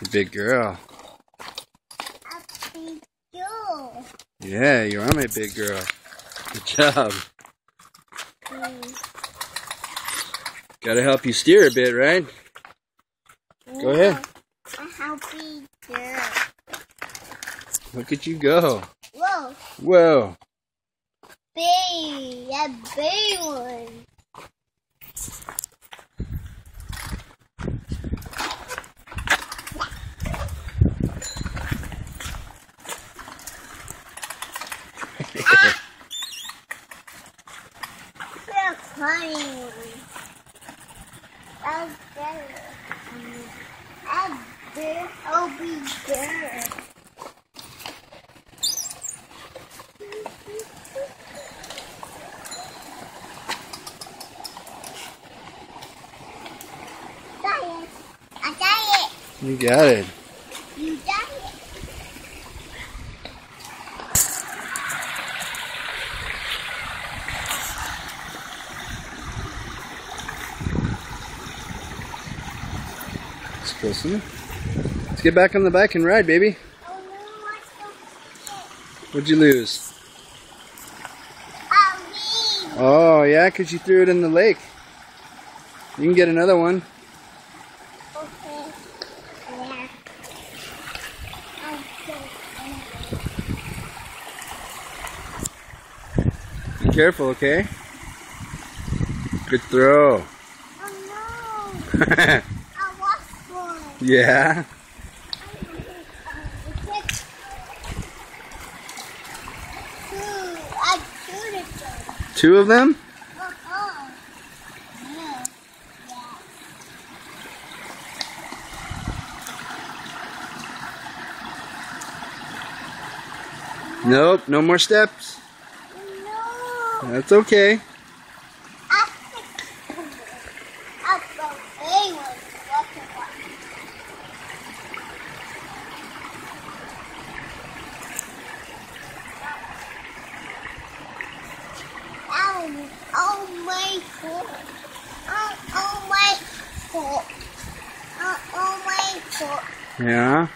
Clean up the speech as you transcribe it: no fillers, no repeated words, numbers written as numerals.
A big girl. A big girl. Yeah, you are my big girl. Good job. Gotta help you steer a bit, right? Go ahead. A big girl. Look at you go. Whoa. Whoa. Big. A big one. A funny one. A big, a big girl. Got it. I got it. You got it. You got it. It's close enough. Let's get back on the bike and ride, baby. Oh no, I don't see it. What'd you lose? A big. Oh, yeah, because you threw it in the lake. You can get another one. Okay. Yeah. Be careful, okay? Good throw. Oh no. I lost one. Yeah. I shoot it. Two of them? Uh-huh. Yeah. Nope, no more steps. No. That's okay. I thought they was walking by. Oh my God. Oh my God. Oh my God. Yeah.